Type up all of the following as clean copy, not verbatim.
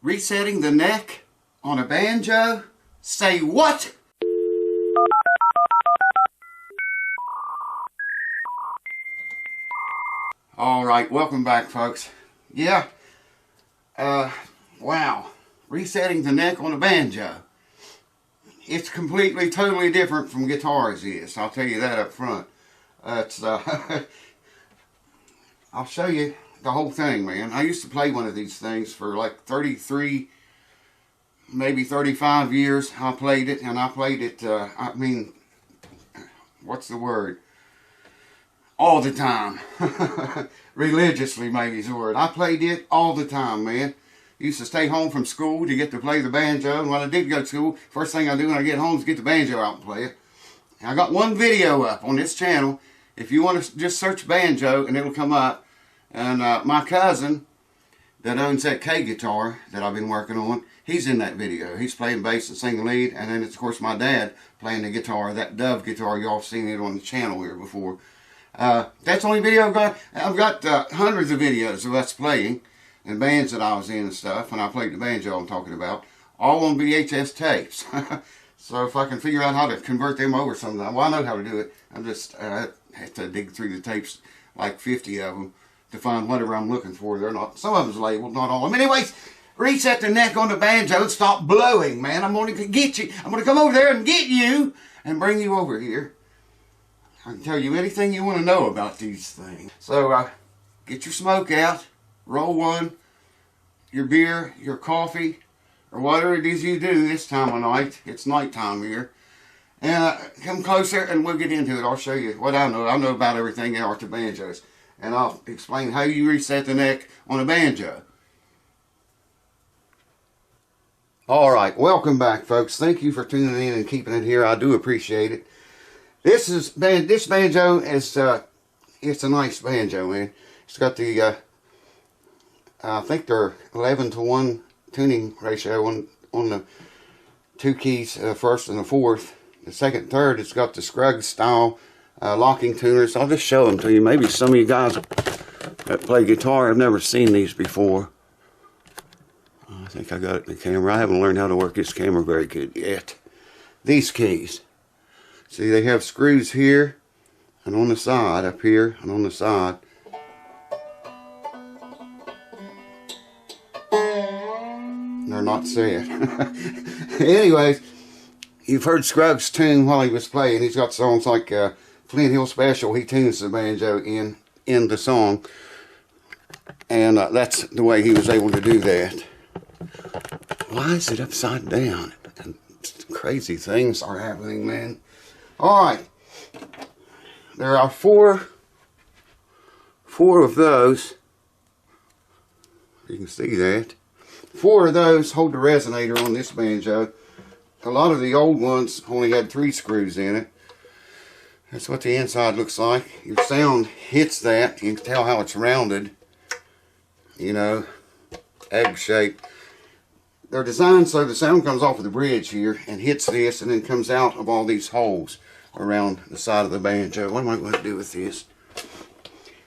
Resetting the neck on a banjo? Say what? Alright, welcome back, folks. Yeah, wow. Resetting the neck on a banjo. It's completely, totally different from guitars is. I'll tell you that up front. I'll show you the whole thing, man. I used to play one of these things for like 33, maybe 35 years. I played it, and I played it, I mean, what's the word? All the time. Religiously, maybe is the word. I played it all the time, man. Used to stay home from school to get to play the banjo. And when I did go to school, first thing I do when I get home is get the banjo out and play it. And I got one video up on this channel. If you want to just search banjo and it'll come up. And my cousin that owns that K guitar that I've been working on, he's in that video. He's playing bass and singing lead. And then it's, of course, my dad playing the guitar, that Dove guitar. Y'all seen it on the channel here before. That's the only video I've got. I've got hundreds of videos of us playing and bands that I was in and stuff when I played the banjo I'm talking about, all on VHS tapes. So if I can figure out how to convert them over sometime, well, I know how to do it. I'm just have to dig through the tapes, like 50 of them, to find whatever I'm looking for. They're not, some of them's labeled, not all of them. Anyways, reset the neck on the banjo and stop blowing, man. I'm going to get you. I'm going to come over there and get you and bring you over here. I can tell you anything you want to know about these things. So get your smoke out, roll one, your beer, your coffee, or whatever it is you do this time of night. It's nighttime here. And come closer and we'll get into it. I'll show you what I know. I know about everything in art to banjos. And I'll explain how you reset the neck on a banjo. Alright, welcome back, folks. Thank you for tuning in and keeping it here. I do appreciate it. This banjo is it's a nice banjo, man. It's got the I think they're 11-to-1 tuning ratio on the two keys, first and the fourth. The second and third, it's got the Scruggs style locking tuners. I'll just show them to you. Maybe some of you guys that play guitar have never seen these before. I think I got it in the camera. I haven't learned how to work this camera very good yet. These keys. See, they have screws here and on the side, up here and on the side. They're not set. Anyways, you've heard Scruggs tune while he was playing. He's got songs like Flint Hill Special. He tunes the banjo in the song. And that's the way he was able to do that. Why is it upside down? And crazy things are happening, man. Alright, there are four of those. You can see that. 4 of those hold the resonator on this banjo. A lot of the old ones only had 3 screws in it. That's what the inside looks like. Your sound hits that. You can tell how it's rounded. You know, egg shape. They're designed so the sound comes off of the bridge here and hits this and then comes out of all these holes around the side of the banjo. What am I going to do with this?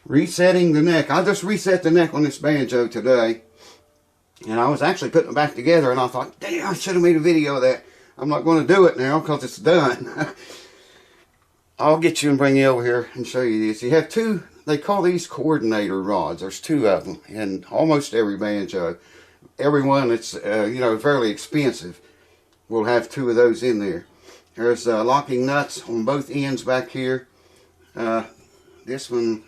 Resetting the neck. I just reset the neck on this banjo today. And I was actually putting it back together and I thought, damn, I should have made a video of that. I'm not going to do it now because it's done. I'll get you and bring you over here and show you this. You have 2, they call these coordinator rods. There's 2 of them in almost every banjo. Every one that's, you know, fairly expensive will have 2 of those in there. There's locking nuts on both ends back here. This one,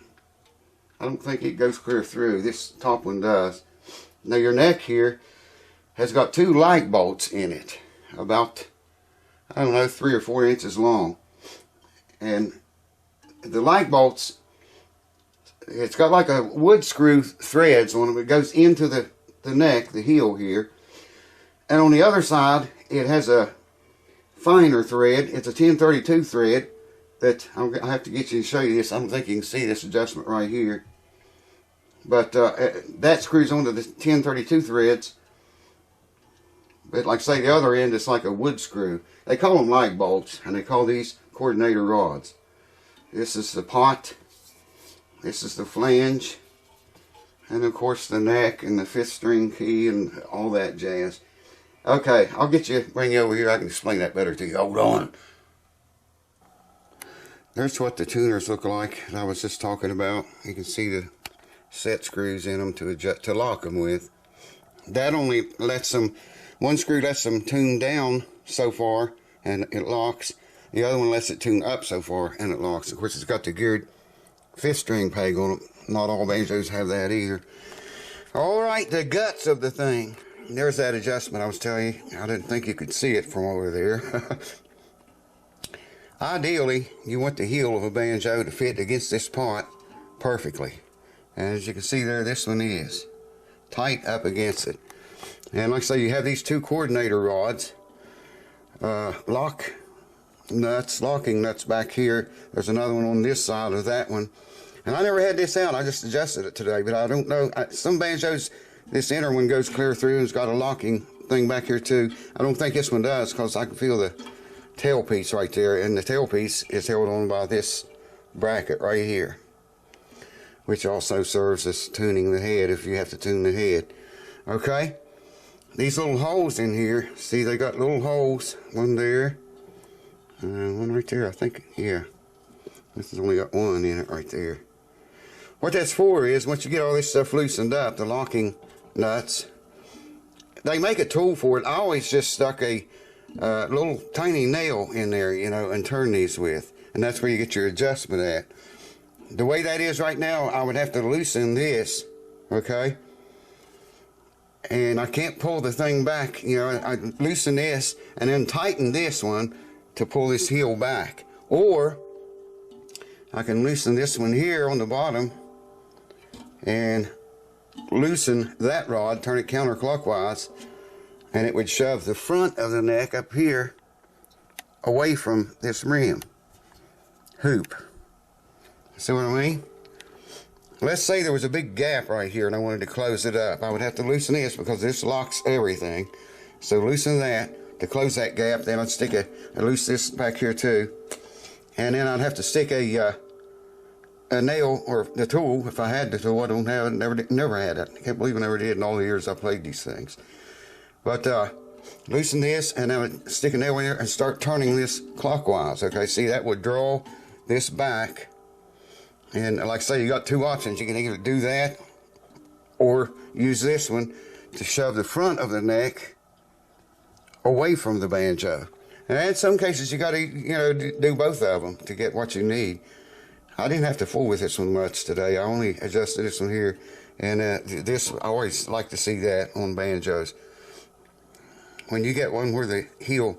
I don't think it goes clear through. This top one does. Now your neck here has got 2 lag bolts in it. About, I don't know, 3 or 4 inches long. And the lag bolts, it's got like a wood screw threads on them. It goes into the neck, the heel here. And on the other side, it has a finer thread. It's a 1032 thread that I have to get you to show you this. I don't think you can see this adjustment right here. But that screws onto the 1032 threads. But like I say, the other end is like a wood screw. They call them lag bolts, and they call these coordinator rods. This is the pot. This is the flange. And of course the neck and the 5th string key and all that jazz. Okay, I'll bring you over here. I can explain that better to you. Hold on. There's what the tuners look like that I was just talking about. You can see the set screws in them to lock them with. That only lets them, one screw lets them tune down so far and it locks. The other one lets it tune up so far and it locks. Of course, it's got the geared 5th string peg on it. Not all banjos have that either. Alright, the guts of the thing. There's that adjustment I was telling you. I didn't think you could see it from over there. Ideally, you want the heel of a banjo to fit against this pot perfectly. And as you can see there, this one is tight up against it. And like I say, you have these 2 coordinator rods. Locking nuts back here. There's another one on this side of that one. And I never had this out. I just adjusted it today, but I don't know. Some banjos, this inner one goes clear through and it's got a locking thing back here too. I don't think this one does because I can feel the tailpiece right there, and the tailpiece is held on by this bracket right here, which also serves as tuning the head if you have to tune the head. Okay, these little holes in here, see they got little holes, one there, one right there, I think, yeah. This has only got one in it right there. What that's for is, once you get all this stuff loosened up, the locking nuts, they make a tool for it. I always just stuck a little tiny nail in there, you know, and turn these with. And that's where you get your adjustment at. The way that is right now, I would have to loosen this, okay? And I can't pull the thing back, you know, I loosen this and then tighten this one to pull this heel back. Or I can loosen this one here on the bottom and loosen that rod, turn it counterclockwise, and it would shove the front of the neck up here away from this rim hoop. See what I mean? Let's say there was a big gap right here and I wanted to close it up. I would have to loosen this because this locks everything. So loosen that to close that gap. Then I'd stick I'd loose this back here too. And then I'd have to stick a nail or the tool if I had the tool. I don't have it, never had it. I can't believe I never did in all the years I played these things. But loosen this and then I'd stick a nail in there and start turning this clockwise. Okay, see, that would draw this back. And like I say, you got 2 options. You can either do that or use this one to shove the front of the neck away from the banjo. And in some cases, you got to, you know, do both of them to get what you need. I didn't have to fool with this one much today. I only adjusted this one here. And this, I always like to see that on banjos. When you get one where the heel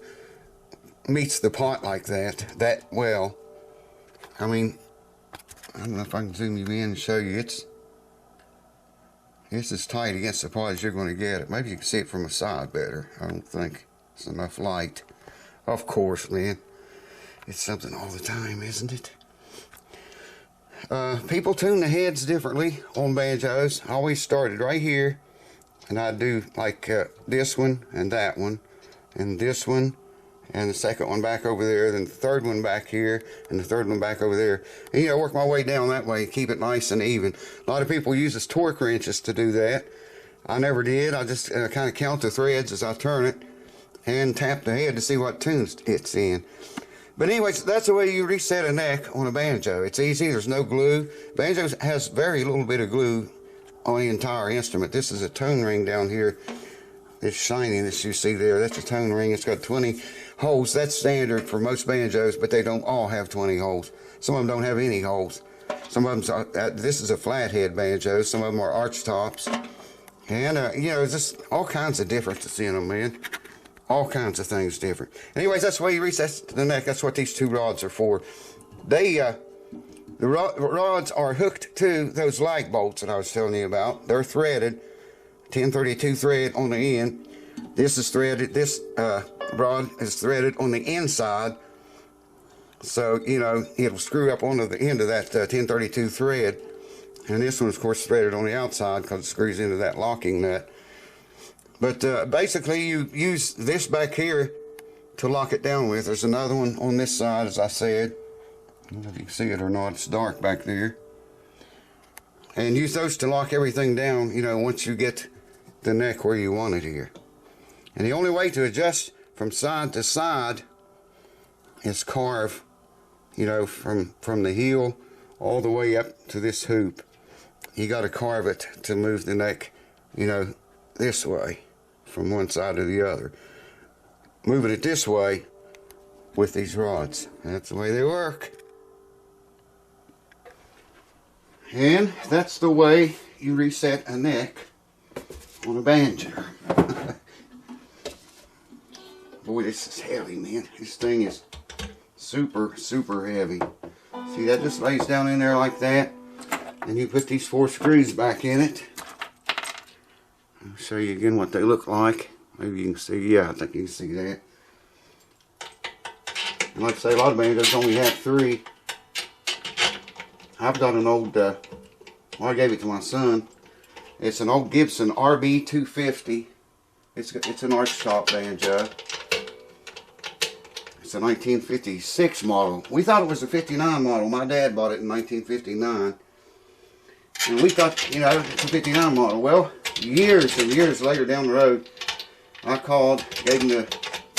meets the pot like that well, I mean, I don't know if I can zoom you in and show you. It's as tight against the pot as you're going to get it. Maybe you can see it from the side better. I don't think it's enough light. Of course, man. It's something all the time, isn't it? People tune the heads differently on banjos. I always started right here, and I'd do like this one and that one, and this one, and the second one back over there, then the third one back here, and the third one back over there. And, you know, work my way down that way, keep it nice and even. A lot of people use this torque wrenches to do that. I never did. I just kind of count the threads as I turn it and tap the head to see what tunes it's in. But anyways, that's the way you reset a neck on a banjo. It's easy. There's no glue. Banjo has very little bit of glue on the entire instrument. This is a tone ring down here. It's shiny that you see there. That's a tone ring. It's got 20 holes. That's standard for most banjos, but they don't all have 20 holes. Some of them don't have any holes. Some of them, this is a flathead banjo. Some of them are arch tops. And, you know, just all kinds of differences in them, man. All kinds of things different. Anyways, that's the way you reset the neck. That's what these 2 rods are for. They, the rods are hooked to those lag bolts that I was telling you about. They're threaded, 1032 thread on the end. This is threaded, this rod is threaded on the inside. So, you know, it'll screw up onto the end of that 1032 thread. And this one, of course, threaded on the outside because it screws into that locking nut. But basically, you use this back here to lock it down with. There's another one on this side, as I said. I don't know if you can see it or not. It's dark back there. And use those to lock everything down, you know, once you get the neck where you want it here. And the only way to adjust from side to side is carve, you know, from the heel all the way up to this hoop. You got to carve it to move the neck, you know, this way from one side to the other. Moving it this way with these rods. That's the way they work. And that's the way you reset a neck on a banjo. Boy, this is heavy, man. This thing is super, super heavy. See, that just lays down in there like that. And you put these 4 screws back in it. I'll show you again what they look like. Maybe you can see, yeah, I think you can see that. And like I say, a lot of banjos only have 3. I've got an old, well, I gave it to my son. It's an old Gibson RB 250. It's an archtop banjo. It's a 1956 model. We thought it was a 59 model. My dad bought it in 1959. And we thought, you know, it's a 59 model. Well, years and years later down the road, I called, gave them the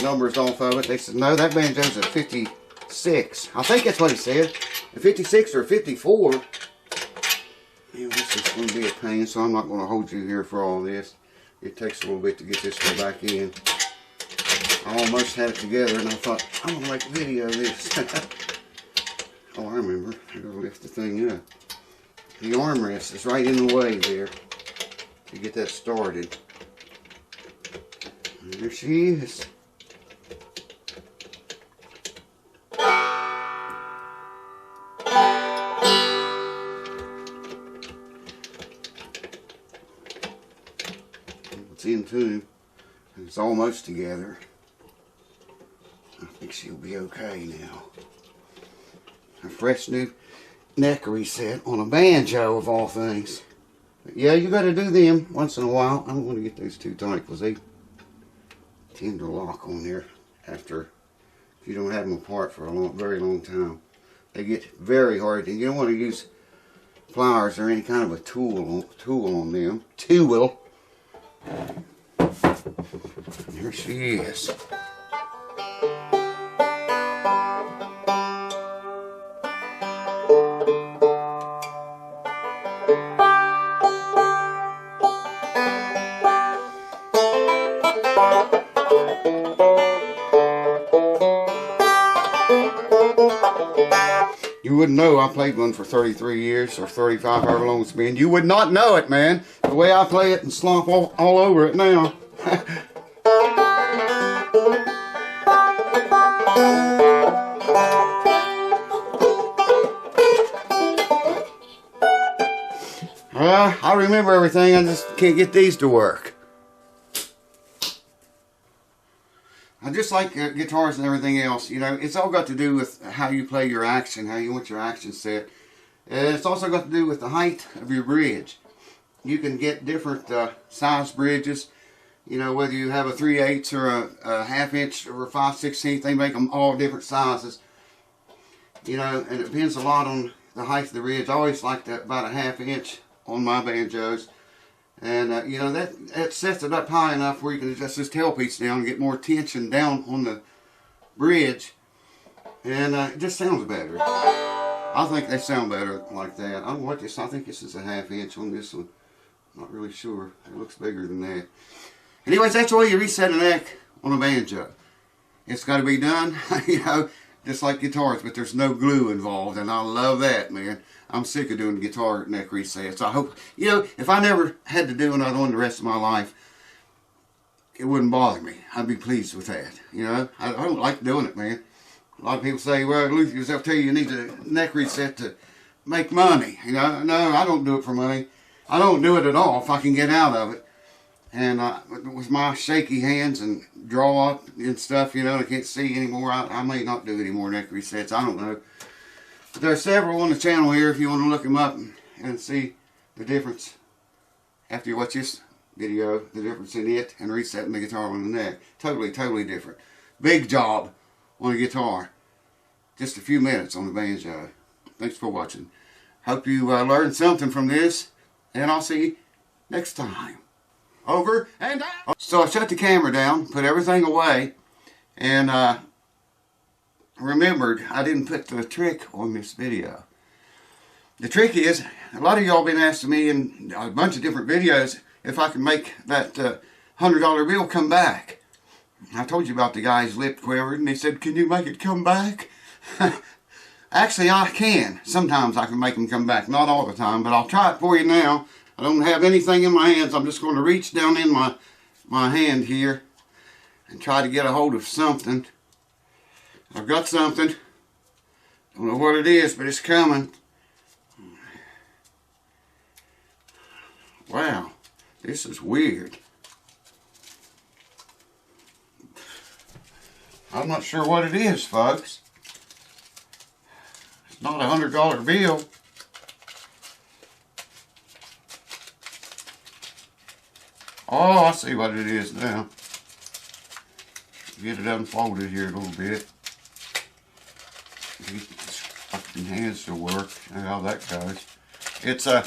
numbers off of it. They said, no, that banjo's a 56. I think that's what he said. A 56 or a 54. Man, this is going to be a pain, so I'm not going to hold you here for all this. It takes a little bit to get this one back in. I almost had it together, and I thought, I'm going to make a video of this. Oh, I remember. I got to lift the thing up. The armrest is right in the way there to get that started. And there she is. It's in tune. It's almost together. I think she'll be okay now. A fresh new neck reset on a banjo of all things. But yeah, you got to do them once in a while. I don't want to get those too tight because they tend to lock on there after, if you don't have them apart for a very long time. They get very hard, and you don't want to use pliers or any kind of a tool on them. Tool. Here she is. You wouldn't know I played one for 33 years or 35, however long it's been. You would not know it, man. The way I play it and slump all over it now. I remember everything, I just can't get these to work. I just like guitars and everything else, you know, it's all got to do with how you play your action, how you want your action set. And it's also got to do with the height of your bridge. You can get different size bridges, you know, whether you have a 3/8 or a 1/2 inch or a 5/16, they make them all different sizes. You know, and it depends a lot on the height of the bridge. I always like that about a 1/2 inch on my banjos. And, you know, that sets it up high enough where you can adjust this tailpiece down and get more tension down on the bridge. And it just sounds better. I think they sound better like that. I don't know what this, I think this is a 1/2 inch on this one. Not really sure. It looks bigger than that. Anyways, that's the way you reset a neck on a banjo. It's got to be done, you know, just like guitars, but there's no glue involved, and I love that, man. I'm sick of doing guitar neck resets. I hope, you know, if I never had to do another one the rest of my life, it wouldn't bother me. I'd be pleased with that, you know. I don't like doing it, man. A lot of people say, well, Luther, they'll tell you need a neck reset to make money. You know, no, I don't do it for money. I don't do it at all if I can get out of it. And with my shaky hands and draw up and stuff, you know, I can't see anymore. I may not do any more neck resets. I don't know. But there are several on the channel here if you want to look them up and see the difference after you watch this video, the difference in it and resetting the guitar on the neck. Totally, totally different. Big job on a guitar. Just a few minutes on the banjo. Thanks for watching. Hope you learned something from this, and I'll see you next time. Over and out. So I shut the camera down, put everything away, and remembered I didn't put the trick on this video. The trick is, a lot of y'all been asking me in a bunch of different videos if I can make that $100 bill come back. I told you about the guy's lip quivered, and he said, "Can you make it come back?" Actually, I can. Sometimes I can make them come back. Not all the time, but I'll try it for you now. I don't have anything in my hands. I'm just going to reach down in my hand here and try to get a hold of something. I've got something. Don't know what it is, but it's coming. Wow, this is weird. I'm not sure what it is, folks. It's not a $100 bill. Oh, I see what it is now. Get it unfolded here a little bit. Get this fucking hands to work. How that goes. It's a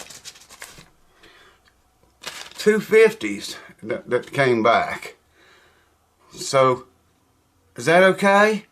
250s that came back. So, is that okay?